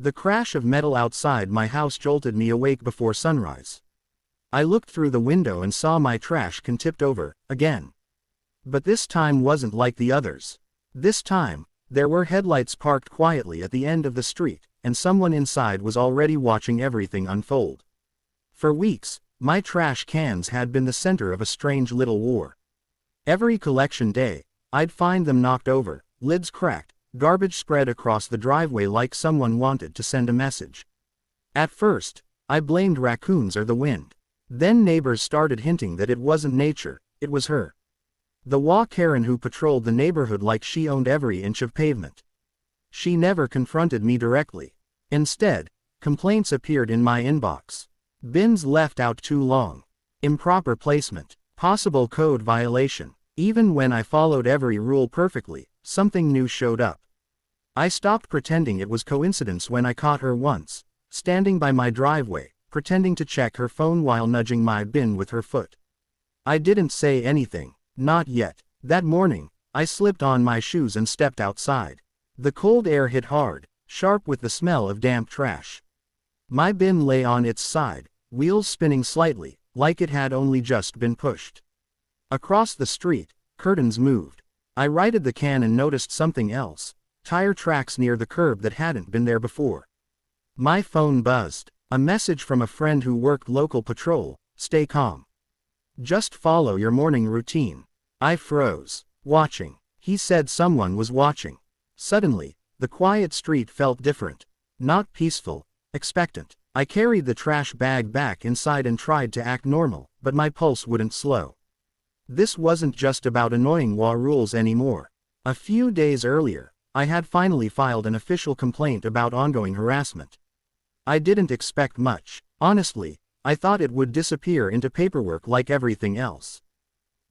The crash of metal outside my house jolted me awake before sunrise. I looked through the window and saw my trash can tipped over, again. But this time wasn't like the others. This time, there were headlights parked quietly at the end of the street, and someone inside was already watching everything unfold. For weeks, my trash cans had been the center of a strange little war. Every collection day, I'd find them knocked over, lids cracked, garbage spread across the driveway like someone wanted to send a message. At first, I blamed raccoons or the wind. Then neighbors started hinting that it wasn't nature, it was her. The wah Karen who patrolled the neighborhood like she owned every inch of pavement. She never confronted me directly. Instead, complaints appeared in my inbox. Bins left out too long. Improper placement. Possible code violation. Even when I followed every rule perfectly, something new showed up. I stopped pretending it was coincidence when I caught her once, standing by my driveway, pretending to check her phone while nudging my bin with her foot. I didn't say anything. Not yet. That morning, I slipped on my shoes and stepped outside. The cold air hit hard, sharp with the smell of damp trash. My bin lay on its side, wheels spinning slightly, like it had only just been pushed. Across the street, curtains moved. I righted the can and noticed something else, tire tracks near the curb that hadn't been there before. My phone buzzed. A message from a friend who worked local patrol: stay calm. Just follow your morning routine. I froze. Watching. He said someone was watching. Suddenly, the quiet street felt different. Not peaceful, expectant. I carried the trash bag back inside and tried to act normal, but my pulse wouldn't slow. This wasn't just about annoying WA rules anymore. A few days earlier, I had finally filed an official complaint about ongoing harassment. I didn't expect much. Honestly, I thought it would disappear into paperwork like everything else.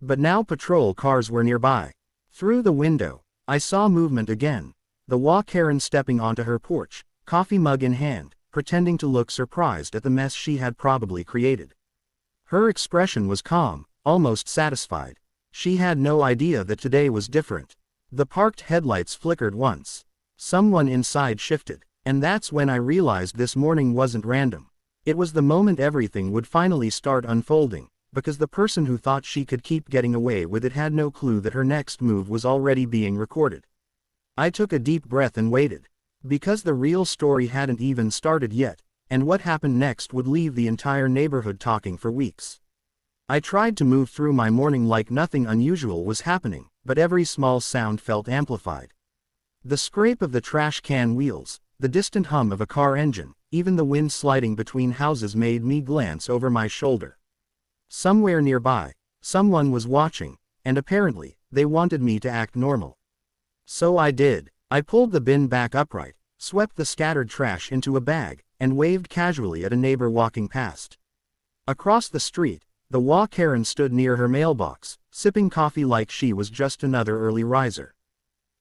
But now patrol cars were nearby. Through the window, I saw movement again. The wah Karen stepping onto her porch, coffee mug in hand, pretending to look surprised at the mess she had probably created. Her expression was calm, almost satisfied. She had no idea that today was different. The parked headlights flickered once. Someone inside shifted, and that's when I realized this morning wasn't random. It was the moment everything would finally start unfolding, because the person who thought she could keep getting away with it had no clue that her next move was already being recorded. I took a deep breath and waited. Because the real story hadn't even started yet, and what happened next would leave the entire neighborhood talking for weeks. I tried to move through my morning like nothing unusual was happening, but every small sound felt amplified. The scrape of the trash can wheels, the distant hum of a car engine, even the wind sliding between houses made me glance over my shoulder. Somewhere nearby, someone was watching, and apparently, they wanted me to act normal. So I did. I pulled the bin back upright, swept the scattered trash into a bag, and waved casually at a neighbor walking past. Across the street, the wah Karen stood near her mailbox, sipping coffee like she was just another early riser.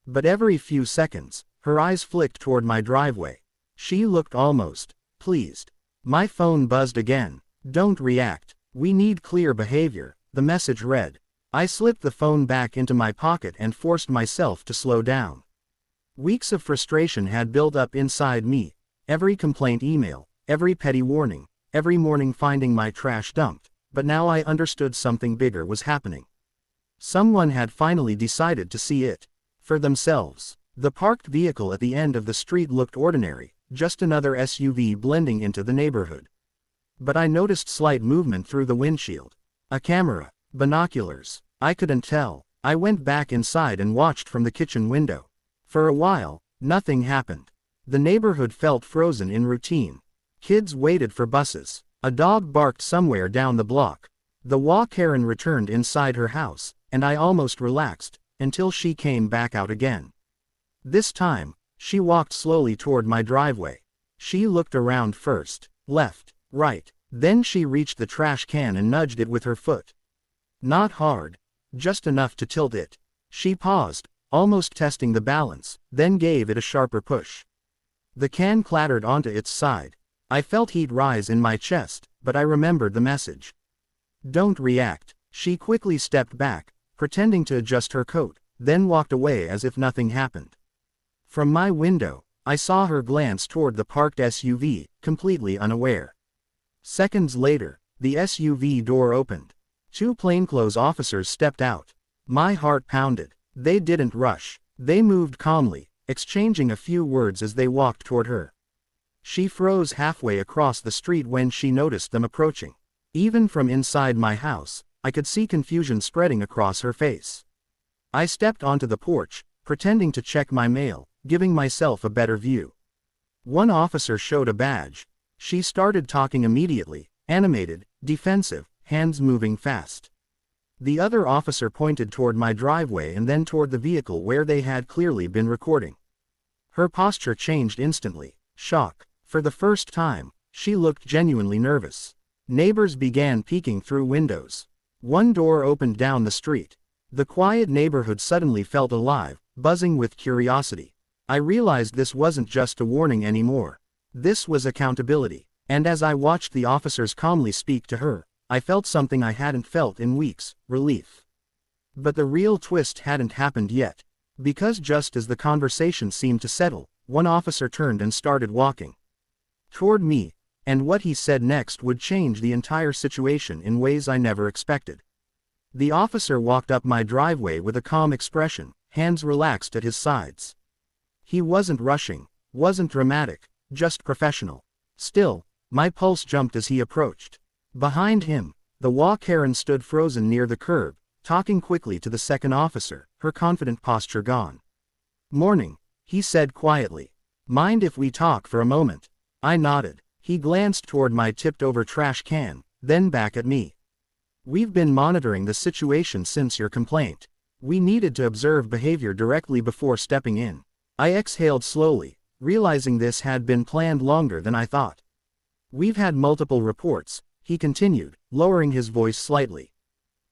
But every few seconds, her eyes flicked toward my driveway. She looked almost pleased. My phone buzzed again. Don't react. We need clear behavior, the message read. I slipped the phone back into my pocket and forced myself to slow down. Weeks of frustration had built up inside me. Every complaint email, every petty warning, every morning finding my trash dumped. But now I understood something bigger was happening. Someone had finally decided to see it for themselves. The parked vehicle at the end of the street looked ordinary, just another SUV blending into the neighborhood. But I noticed slight movement through the windshield. A camera, binoculars. I couldn't tell. I went back inside and watched from the kitchen window. For a while, nothing happened. The neighborhood felt frozen in routine. Kids waited for buses. A dog barked somewhere down the block. The wah Karen returned inside her house, and I almost relaxed, until she came back out again. This time, she walked slowly toward my driveway. She looked around first, left, right. Then she reached the trash can and nudged it with her foot. Not hard, just enough to tilt it. She paused, almost testing the balance, then gave it a sharper push. The can clattered onto its side. I felt heat rise in my chest, but I remembered the message. Don't react. She quickly stepped back, pretending to adjust her coat, then walked away as if nothing happened. From my window, I saw her glance toward the parked SUV, completely unaware. Seconds later, the SUV door opened. 2 plainclothes officers stepped out. My heart pounded. They didn't rush. They moved calmly, exchanging a few words as they walked toward her. She froze halfway across the street when she noticed them approaching. Even from inside my house, I could see confusion spreading across her face. I stepped onto the porch, pretending to check my mail, giving myself a better view. One officer showed a badge. She started talking immediately, animated, defensive, hands moving fast. The other officer pointed toward my driveway and then toward the vehicle where they had clearly been recording. Her posture changed instantly. Shock. For the first time, she looked genuinely nervous. Neighbors began peeking through windows. One door opened down the street. The quiet neighborhood suddenly felt alive, buzzing with curiosity. I realized this wasn't just a warning anymore. This was accountability. And as I watched the officers calmly speak to her, I felt something I hadn't felt in weeks: relief. But the real twist hadn't happened yet. Because just as the conversation seemed to settle, one officer turned and started walking toward me, and what he said next would change the entire situation in ways I never expected. The officer walked up my driveway with a calm expression, hands relaxed at his sides. He wasn't rushing, wasn't dramatic, just professional. Still, my pulse jumped as he approached. Behind him, the Karen stood frozen near the curb, talking quickly to the second officer, her confident posture gone. "Morning," he said quietly. "Mind if we talk for a moment?" I nodded. He glanced toward my tipped-over trash can, then back at me. "We've been monitoring the situation since your complaint. We needed to observe behavior directly before stepping in." I exhaled slowly, realizing this had been planned longer than I thought. "We've had multiple reports," he continued, lowering his voice slightly.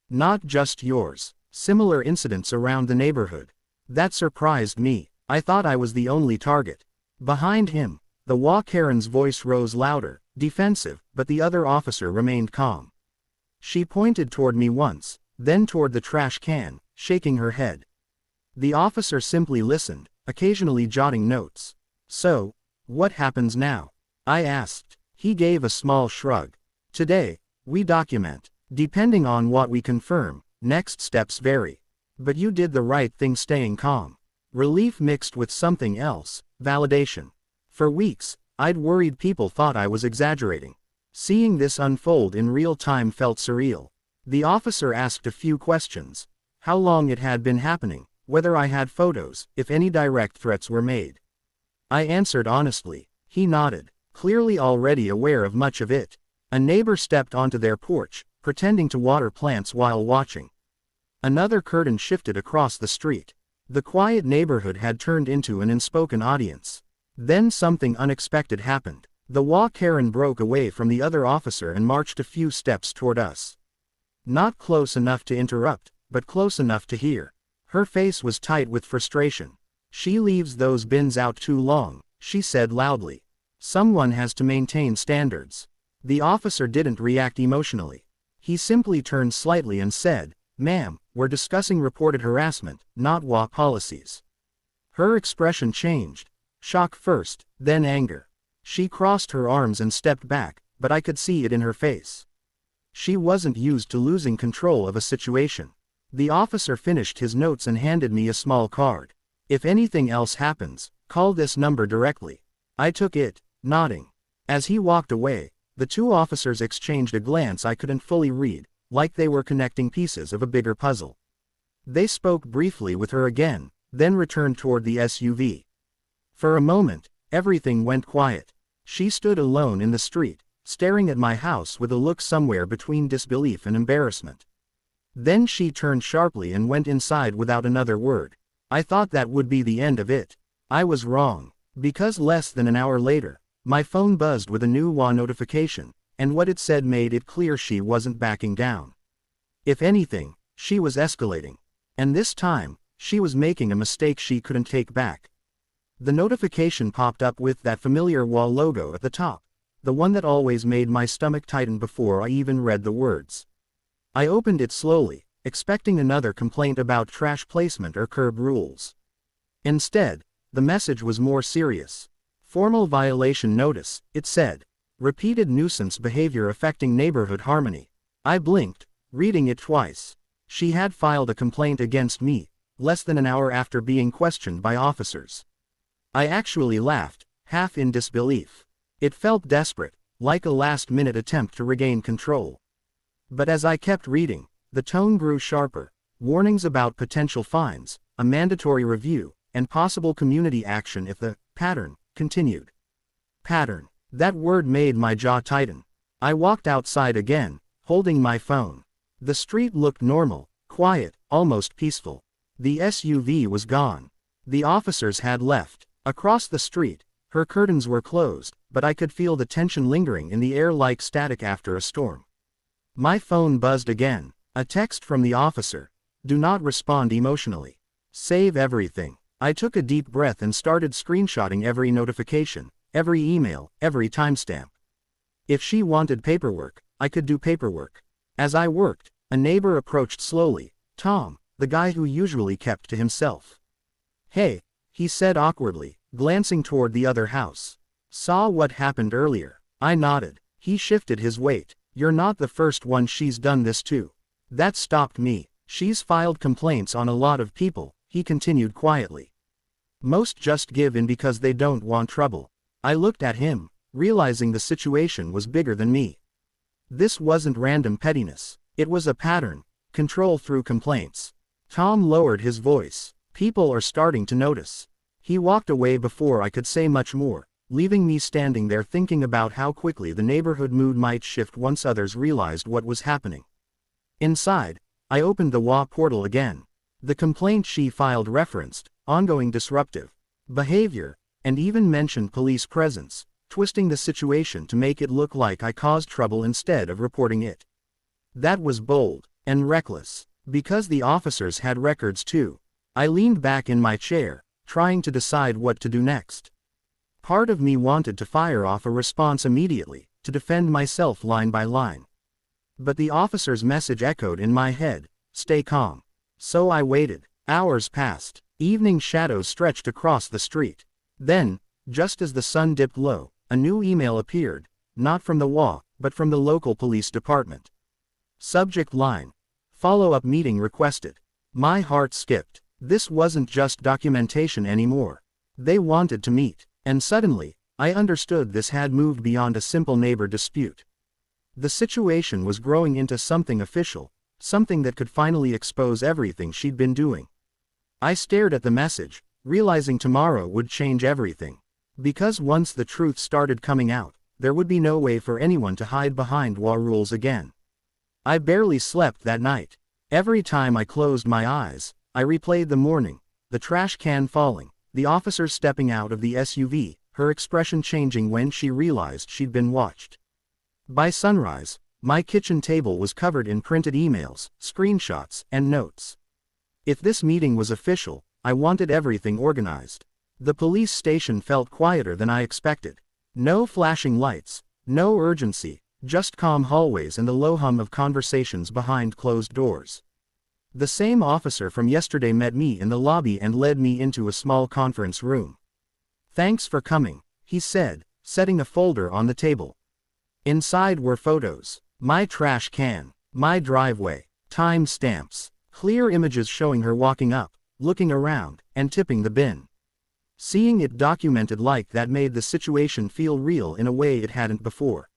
"Not just yours. Similar incidents around the neighborhood." That surprised me. I thought I was the only target. Behind him, the Karen's voice rose louder, defensive, but the other officer remained calm. She pointed toward me once, then toward the trash can, shaking her head. The officer simply listened, occasionally jotting notes. "So, what happens now?" I asked. He gave a small shrug. "Today, we document. Depending on what we confirm, next steps vary. But you did the right thing staying calm." Relief mixed with something else, validation. For weeks, I'd worried people thought I was exaggerating. Seeing this unfold in real time felt surreal. The officer asked a few questions. How long it had been happening, whether I had photos, if any direct threats were made. I answered honestly. He nodded, clearly already aware of much of it. A neighbor stepped onto their porch, pretending to water plants while watching. Another curtain shifted across the street. The quiet neighborhood had turned into an unspoken audience. Then something unexpected happened. The Karen broke away from the other officer and marched a few steps toward us. Not close enough to interrupt, but close enough to hear. Her face was tight with frustration. "She leaves those bins out too long," she said loudly. "Someone has to maintain standards." The officer didn't react emotionally. He simply turned slightly and said, "Ma'am, we're discussing reported harassment, not WA policies." Her expression changed. Shock first, then anger. She crossed her arms and stepped back, but I could see it in her face. She wasn't used to losing control of a situation. The officer finished his notes and handed me a small card. "If anything else happens, call this number directly." I took it, nodding. As he walked away, the two officers exchanged a glance I couldn't fully read, like they were connecting pieces of a bigger puzzle. They spoke briefly with her again, then returned toward the SUV. For a moment, everything went quiet. She stood alone in the street, staring at my house with a look somewhere between disbelief and embarrassment. Then she turned sharply and went inside without another word. I thought that would be the end of it. I was wrong. Because less than an hour later, my phone buzzed with a new WA notification, and what it said made it clear she wasn't backing down. If anything, she was escalating. And this time, she was making a mistake she couldn't take back. The notification popped up with that familiar WA logo at the top, the one that always made my stomach tighten before I even read the words. I opened it slowly, expecting another complaint about trash placement or curb rules. Instead, The message was more serious. Formal violation notice, it said. Repeated nuisance behavior affecting neighborhood harmony. I blinked, reading it twice. She had filed a complaint against me, less than an hour after being questioned by officers. I actually laughed, half in disbelief. It felt desperate, like a last-minute attempt to regain control. But as I kept reading, the tone grew sharper. Warnings about potential fines, a mandatory review, and possible community action if the pattern continued. Pattern. That word made my jaw tighten. I walked outside again, holding my phone. The street looked normal, quiet, almost peaceful. The SUV was gone. The officers had left. Across the street, her curtains were closed, but I could feel the tension lingering in the air like static after a storm. My phone buzzed again. A text from the officer. Do not respond emotionally. Save everything. I took a deep breath and started screenshotting every notification, every email, every timestamp. If she wanted paperwork, I could do paperwork. As I worked, a neighbor approached slowly. Tom, the guy who usually kept to himself. Hey, he said awkwardly, glancing toward the other house. Saw what happened earlier. I nodded. He shifted his weight. You're not the first one she's done this to. That stopped me. She's filed complaints on a lot of people, he continued quietly. Most just give in because they don't want trouble. I looked at him, realizing the situation was bigger than me. This wasn't random pettiness. It was a pattern. Control through complaints. Tom lowered his voice. People are starting to notice. He walked away before I could say much more, leaving me standing there thinking about how quickly the neighborhood mood might shift once others realized what was happening. Inside, I opened the HOA portal again. The complaint she filed referenced ongoing disruptive behavior, and even mentioned police presence, twisting the situation to make it look like I caused trouble instead of reporting it. That was bold and reckless, because the officers had records too. I leaned back in my chair, trying to decide what to do next. Part of me wanted to fire off a response immediately, to defend myself line by line. But the officer's message echoed in my head, stay calm. So I waited. Hours passed. Evening shadows stretched across the street. Then, just as the sun dipped low, a new email appeared, not from the HOA, but from the local police department. Subject line. Follow-up meeting requested. My heart skipped. This wasn't just documentation anymore. They wanted to meet. And suddenly, I understood this had moved beyond a simple neighbor dispute. The situation was growing into something official, something that could finally expose everything she'd been doing. I stared at the message, realizing tomorrow would change everything. Because once the truth started coming out, there would be no way for anyone to hide behind HOA rules again. I barely slept that night. Every time I closed my eyes, I replayed the morning, the trash can falling, the officer stepping out of the SUV, her expression changing when she realized she'd been watched. By sunrise, my kitchen table was covered in printed emails, screenshots, and notes. If this meeting was official, I wanted everything organized. The police station felt quieter than I expected. No flashing lights, no urgency, just calm hallways and the low hum of conversations behind closed doors. The same officer from yesterday met me in the lobby and led me into a small conference room. Thanks for coming, he said, setting a folder on the table. Inside were photos, my trash can, my driveway, time stamps, clear images showing her walking up, looking around, and tipping the bin. Seeing it documented like that made the situation feel real in a way it hadn't before.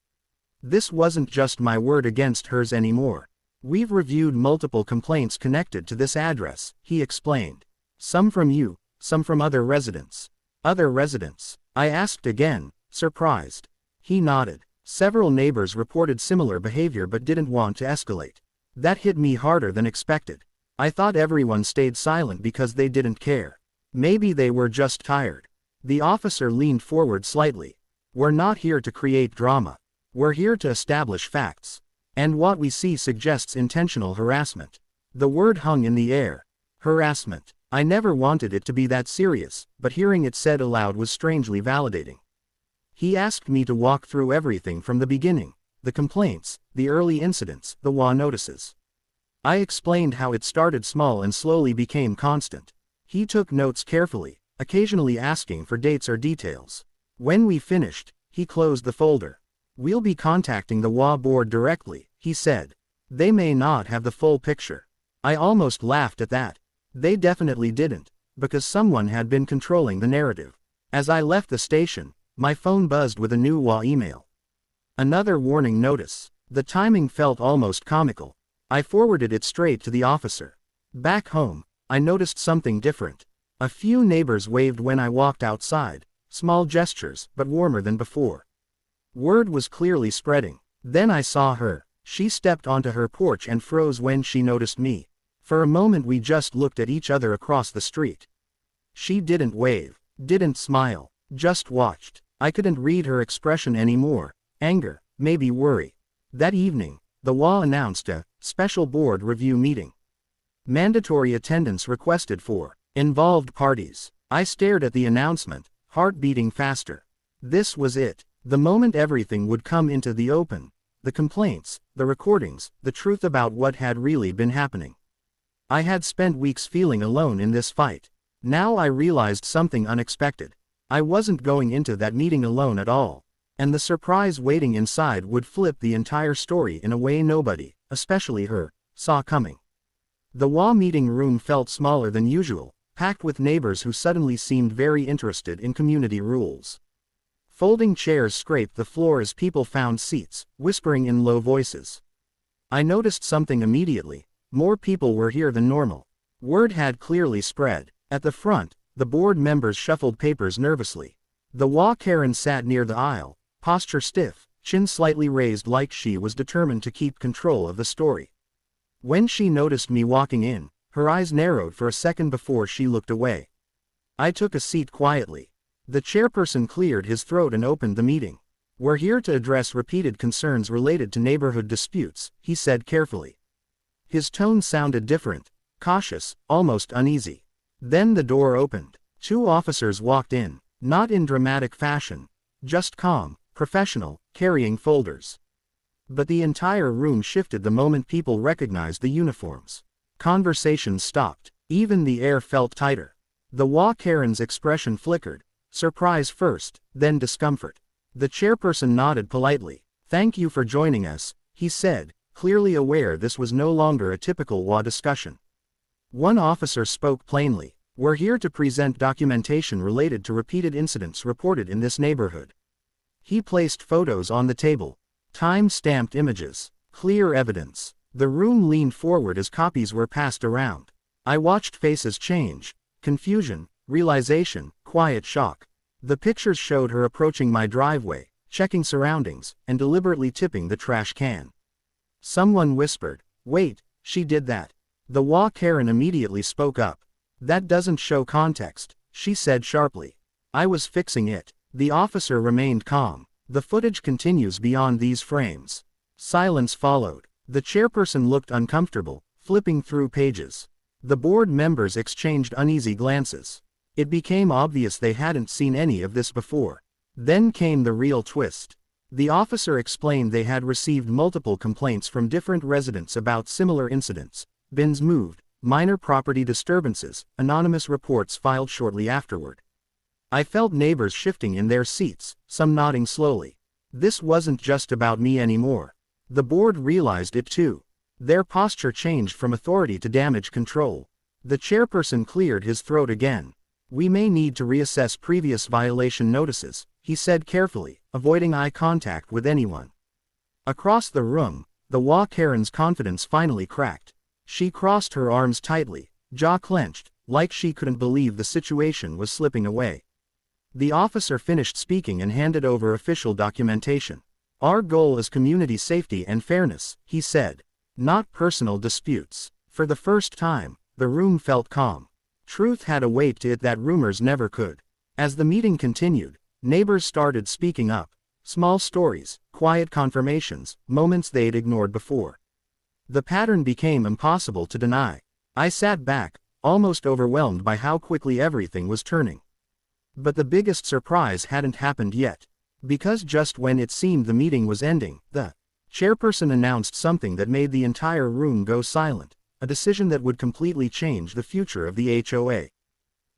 This wasn't just my word against hers anymore. We've reviewed multiple complaints connected to this address, he explained. Some from you, some from other residents. Other residents? I asked again, surprised. He nodded. Several neighbors reported similar behavior but didn't want to escalate. That hit me harder than expected. I thought everyone stayed silent because they didn't care. Maybe they were just tired. The officer leaned forward slightly. We're not here to create drama. We're here to establish facts. And what we see suggests intentional harassment. The word hung in the air. Harassment. I never wanted it to be that serious, but hearing it said aloud was strangely validating. He asked me to walk through everything from the beginning, the complaints, the early incidents, the HOA notices. I explained how it started small and slowly became constant. He took notes carefully, occasionally asking for dates or details. When we finished, he closed the folder. "We'll be contacting the HOA board directly," he said. "They may not have the full picture." I almost laughed at that. They definitely didn't, because someone had been controlling the narrative. As I left the station, my phone buzzed with a new HOA email. Another warning notice. The timing felt almost comical. I forwarded it straight to the officer. Back home, I noticed something different. A few neighbors waved when I walked outside, small gestures, but warmer than before. Word was clearly spreading. Then I saw her. She stepped onto her porch and froze when she noticed me. For a moment we just looked at each other across the street. She didn't wave, didn't smile, just watched. I couldn't read her expression anymore. Anger, maybe worry. That evening, the HOA announced a special board review meeting. Mandatory attendance requested for involved parties. I stared at the announcement, heart beating faster. This was it. The moment everything would come into the open. The complaints, the recordings, the truth about what had really been happening. I had spent weeks feeling alone in this fight. Now I realized something unexpected. I wasn't going into that meeting alone at all. And the surprise waiting inside would flip the entire story in a way nobody, especially her, saw coming. The HOA meeting room felt smaller than usual, packed with neighbors who suddenly seemed very interested in community rules. Folding chairs scraped the floor as people found seats, whispering in low voices. I noticed something immediately. More people were here than normal. Word had clearly spread. At the front, the board members shuffled papers nervously. The HOA Karen sat near the aisle, posture stiff, chin slightly raised like she was determined to keep control of the story. When she noticed me walking in, her eyes narrowed for a second before she looked away. I took a seat quietly. The chairperson cleared his throat and opened the meeting. "We're here to address repeated concerns related to neighborhood disputes," he said carefully. His tone sounded different, cautious, almost uneasy. Then the door opened. 2 officers walked in, not in dramatic fashion, just calm, professional, carrying folders. But the entire room shifted the moment people recognized the uniforms. Conversations stopped. Even the air felt tighter. The HOA Karen's expression flickered, surprise first, then discomfort. The chairperson nodded politely. "Thank you for joining us," he said, clearly aware this was no longer a typical HOA discussion. One officer spoke plainly. "We're here to present documentation related to repeated incidents reported in this neighborhood." He placed photos on the table. Time-stamped images. Clear evidence. The room leaned forward as copies were passed around. I watched faces change. Confusion, realization, quiet shock. The pictures showed her approaching my driveway, checking surroundings, and deliberately tipping the trash can. Someone whispered, "Wait, she did that." The HOA Karen immediately spoke up. "That doesn't show context," she said sharply. "I was fixing it." The officer remained calm. "The footage continues beyond these frames." Silence followed. The chairperson looked uncomfortable, flipping through pages. The board members exchanged uneasy glances. It became obvious they hadn't seen any of this before. Then came the real twist. The officer explained they had received multiple complaints from different residents about similar incidents: bins moved, minor property disturbances, anonymous reports filed shortly afterward. I felt neighbors shifting in their seats, some nodding slowly. This wasn't just about me anymore. The board realized it too. Their posture changed from authority to damage control. The chairperson cleared his throat again. "We may need to reassess previous violation notices," he said carefully, avoiding eye contact with anyone. Across the room, the HOA Karen's confidence finally cracked. She crossed her arms tightly, jaw clenched, like she couldn't believe the situation was slipping away. The officer finished speaking and handed over official documentation. "Our goal is community safety and fairness," he said. "Not personal disputes." For the first time, the room felt calm. Truth had a weight to it that rumors never could. As the meeting continued, neighbors started speaking up. Small stories, quiet confirmations, moments they'd ignored before. The pattern became impossible to deny. I sat back, almost overwhelmed by how quickly everything was turning. But the biggest surprise hadn't happened yet. Because just when it seemed the meeting was ending, the chairperson announced something that made the entire room go silent, a decision that would completely change the future of the HOA.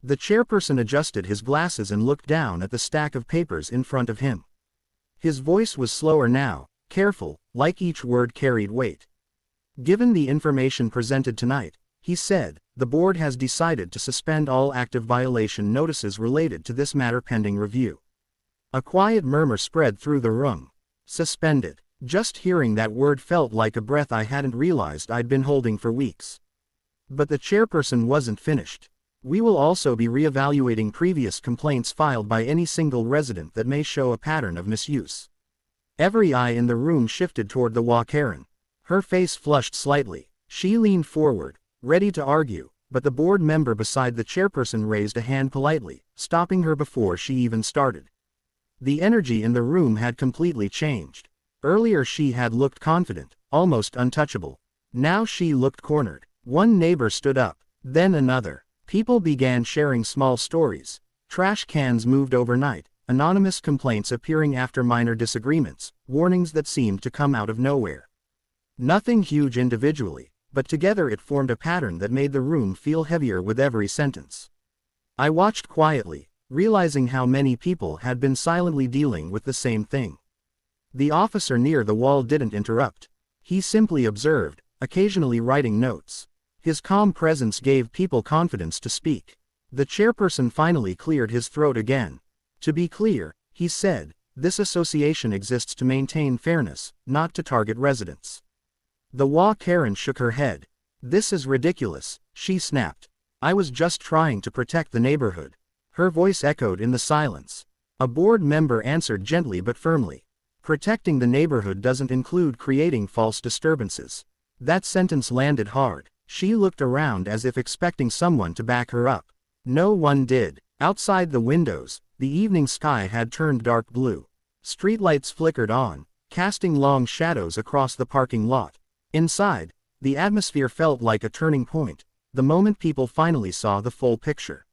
The chairperson adjusted his glasses and looked down at the stack of papers in front of him. His voice was slower now, careful, like each word carried weight. Given the information presented tonight, he said, the board has decided to suspend all active violation notices related to this matter pending review. A quiet murmur spread through the room. Suspended. Just hearing that word felt like a breath I hadn't realized I'd been holding for weeks. But the chairperson wasn't finished. We will also be reevaluating previous complaints filed by any single resident that may show a pattern of misuse. Every eye in the room shifted toward the Karen. Her face flushed slightly. She leaned forward, ready to argue, but the board member beside the chairperson raised a hand politely, stopping her before she even started. The energy in the room had completely changed. Earlier she had looked confident, almost untouchable. Now she looked cornered. One neighbor stood up, then another. People began sharing small stories. Trash cans moved overnight, anonymous complaints appearing after minor disagreements, warnings that seemed to come out of nowhere. Nothing huge individually, but together it formed a pattern that made the room feel heavier with every sentence. I watched quietly, realizing how many people had been silently dealing with the same thing. The officer near the wall didn't interrupt. He simply observed, occasionally writing notes. His calm presence gave people confidence to speak. The chairperson finally cleared his throat again. To be clear, he said, this association exists to maintain fairness, not to target residents. The Karen shook her head. This is ridiculous, she snapped. I was just trying to protect the neighborhood. Her voice echoed in the silence. A board member answered gently but firmly. Protecting the neighborhood doesn't include creating false disturbances. That sentence landed hard. She looked around as if expecting someone to back her up. No one did. Outside the windows, the evening sky had turned dark blue. Streetlights flickered on, casting long shadows across the parking lot. Inside, the atmosphere felt like a turning point, the moment people finally saw the full picture.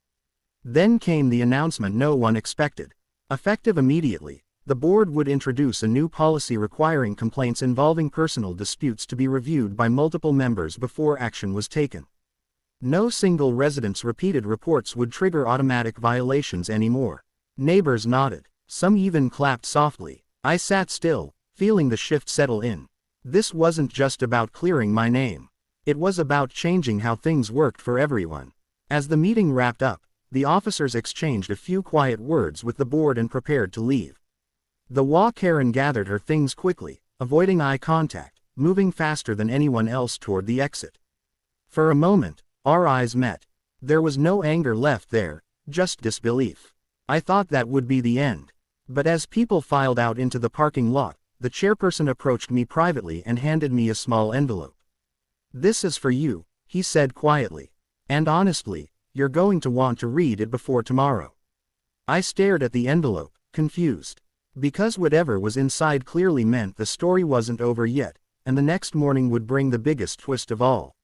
Then came the announcement no one expected. Effective immediately, the board would introduce a new policy requiring complaints involving personal disputes to be reviewed by multiple members before action was taken. No single resident's repeated reports would trigger automatic violations anymore. Neighbors nodded. Some even clapped softly. I sat still, feeling the shift settle in. This wasn't just about clearing my name. It was about changing how things worked for everyone. As the meeting wrapped up, the officers exchanged a few quiet words with the board and prepared to leave. The Karen gathered her things quickly, avoiding eye contact, moving faster than anyone else toward the exit. For a moment, our eyes met. There was no anger left there, just disbelief. I thought that would be the end. But as people filed out into the parking lot, the chairperson approached me privately and handed me a small envelope. This is for you, he said quietly. And honestly, you're going to want to read it before tomorrow. I stared at the envelope, confused. Because whatever was inside clearly meant the story wasn't over yet, and the next morning would bring the biggest twist of all.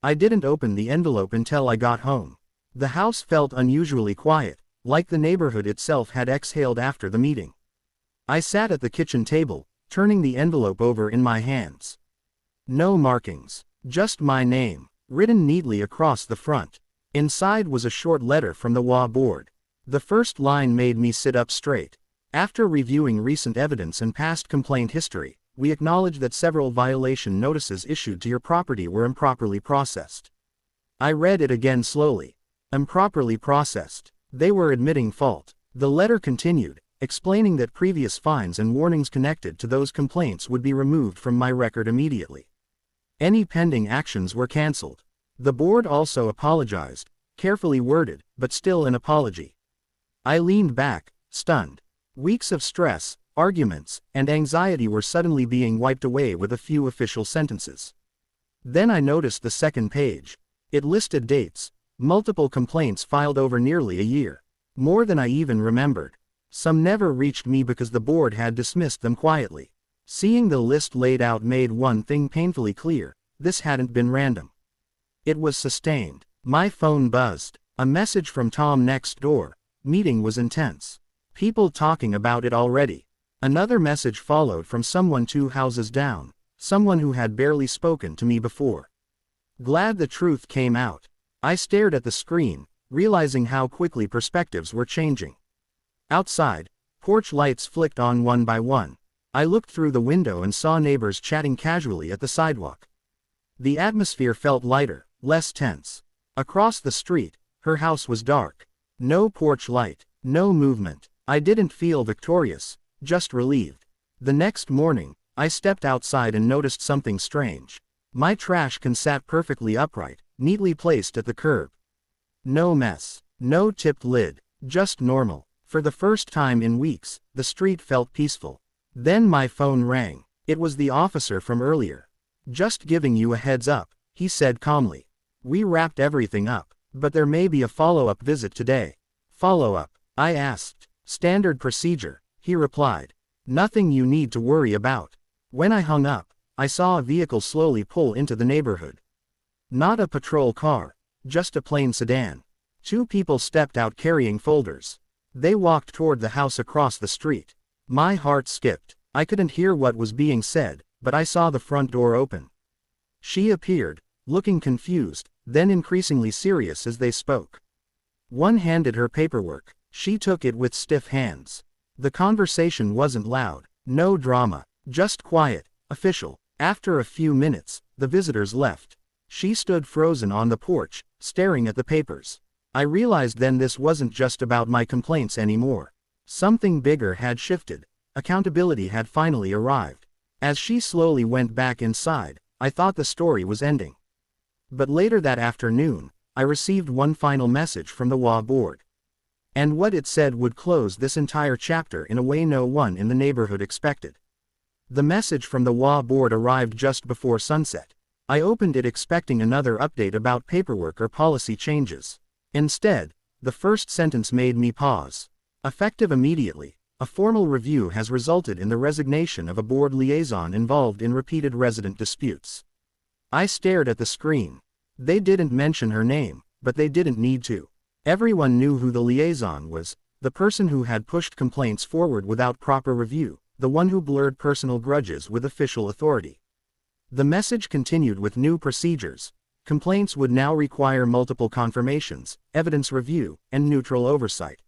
I didn't open the envelope until I got home. The house felt unusually quiet, like the neighborhood itself had exhaled after the meeting. I sat at the kitchen table, turning the envelope over in my hands. No markings, just my name, written neatly across the front. Inside was a short letter from the board. The first line made me sit up straight. After reviewing recent evidence and past complaint history, we acknowledge that several violation notices issued to your property were improperly processed. I read it again slowly. Improperly processed. They were admitting fault. The letter continued, explaining that previous fines and warnings connected to those complaints would be removed from my record immediately. Any pending actions were cancelled. The board also apologized, carefully worded, but still an apology. I leaned back, stunned. Weeks of stress, arguments, and anxiety were suddenly being wiped away with a few official sentences. Then I noticed the second page. It listed dates, multiple complaints filed over nearly a year. More than I even remembered. Some never reached me because the board had dismissed them quietly. Seeing the list laid out made one thing painfully clear: this hadn't been random. It was sustained. My phone buzzed. A message from Tom next door. Meeting was intense. People talking about it already. Another message followed from someone 2 houses down, someone who had barely spoken to me before. Glad the truth came out. I stared at the screen, realizing how quickly perspectives were changing. Outside, porch lights flicked on one by one. I looked through the window and saw neighbors chatting casually at the sidewalk. The atmosphere felt lighter, less tense. Across the street, her house was dark. No porch light, no movement. I didn't feel victorious, just relieved. The next morning, I stepped outside and noticed something strange. My trash can sat perfectly upright, neatly placed at the curb. No mess, no tipped lid, just normal. For the first time in weeks, the street felt peaceful. Then my phone rang. It was the officer from earlier. "Just giving you a heads up," he said calmly. "We wrapped everything up, but there may be a follow-up visit today." "Follow-up?" I asked. "Standard procedure," he replied. "Nothing you need to worry about." When I hung up, I saw a vehicle slowly pull into the neighborhood. Not a patrol car, just a plain sedan. Two people stepped out carrying folders. They walked toward the house across the street. My heart skipped. I couldn't hear what was being said, but I saw the front door open. She appeared, looking confused, then increasingly serious as they spoke. One handed her paperwork. She took it with stiff hands. The conversation wasn't loud, no drama, just quiet, official. After a few minutes, the visitors left. She stood frozen on the porch, staring at the papers. I realized then this wasn't just about my complaints anymore. Something bigger had shifted. Accountability had finally arrived. As she slowly went back inside, I thought the story was ending. But later that afternoon, I received one final message from the HOA board. And what it said would close this entire chapter in a way no one in the neighborhood expected. The message from the HOA board arrived just before sunset. I opened it expecting another update about paperwork or policy changes. Instead, the first sentence made me pause. Effective immediately, a formal review has resulted in the resignation of a board liaison involved in repeated resident disputes. I stared at the screen. They didn't mention her name, but they didn't need to. Everyone knew who the liaison was, the person who had pushed complaints forward without proper review, the one who blurred personal grudges with official authority. The message continued with new procedures. Complaints would now require multiple confirmations, evidence review, and neutral oversight.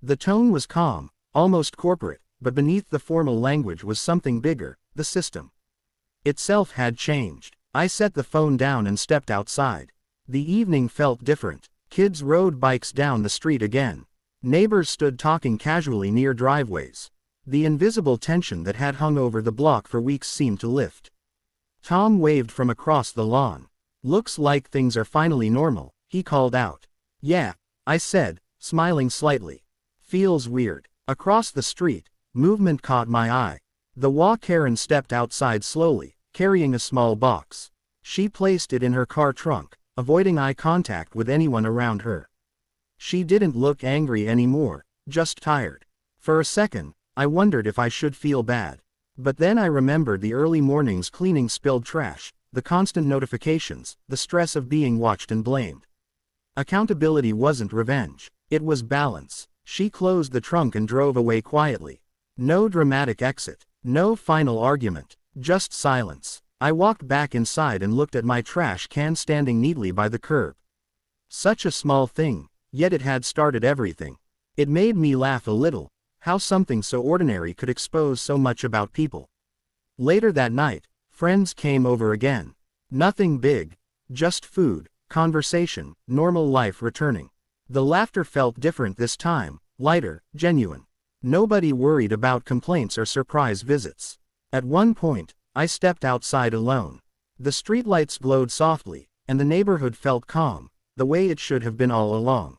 The tone was calm, almost corporate, but beneath the formal language was something bigger. The system itself had changed. I set the phone down and stepped outside. The evening felt different. Kids rode bikes down the street again. Neighbors stood talking casually near driveways. The invisible tension that had hung over the block for weeks seemed to lift. Tom waved from across the lawn. "Looks like things are finally normal," he called out. "Yeah," I said, smiling slightly. "Feels weird." Across the street, movement caught my eye. The HOA Karen stepped outside slowly, carrying a small box. She placed it in her car trunk, avoiding eye contact with anyone around her. She didn't look angry anymore, just tired. For a second, I wondered if I should feel bad. But then I remembered the early mornings cleaning spilled trash, the constant notifications, the stress of being watched and blamed. Accountability wasn't revenge, it was balance. She closed the trunk and drove away quietly. No dramatic exit, no final argument, just silence. I walked back inside and looked at my trash can standing neatly by the curb. Such a small thing, yet it had started everything. It made me laugh a little, how something so ordinary could expose so much about people. Later that night, friends came over again. Nothing big, just food, conversation, normal life returning. The laughter felt different this time, lighter, genuine. Nobody worried about complaints or surprise visits. At one point, I stepped outside alone. The streetlights glowed softly, and the neighborhood felt calm, the way it should have been all along.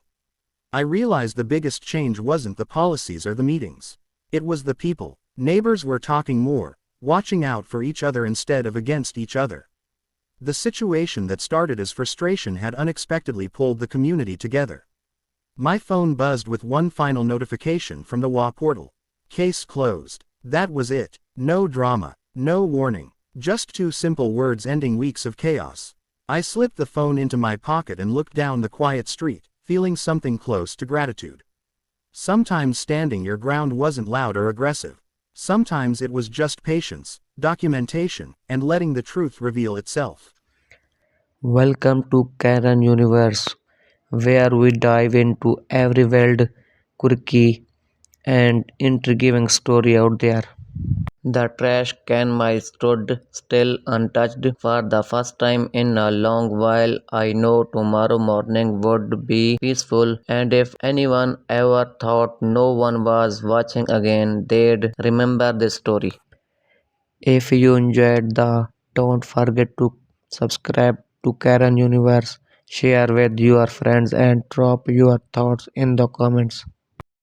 I realized the biggest change wasn't the policies or the meetings. It was the people. Neighbors were talking more, watching out for each other instead of against each other. The situation that started as frustration had unexpectedly pulled the community together. My phone buzzed with one final notification from the HOA portal. Case closed. That was it. No drama, no warning, just two simple words ending weeks of chaos. I slipped the phone into my pocket and looked down the quiet street, feeling something close to gratitude. Sometimes standing your ground wasn't loud or aggressive. Sometimes it was just patience, documentation, and letting the truth reveal itself. Welcome to Karen Universe. where we dive into every wild, quirky, and intriguing story out there. The trash can might stood still untouched for the first time in a long while. I know tomorrow morning would be peaceful, and if anyone ever thought no one was watching again, they'd remember this story. If you enjoyed the, don't forget to subscribe to Karen Universe, share with your friends, and drop your thoughts in the comments.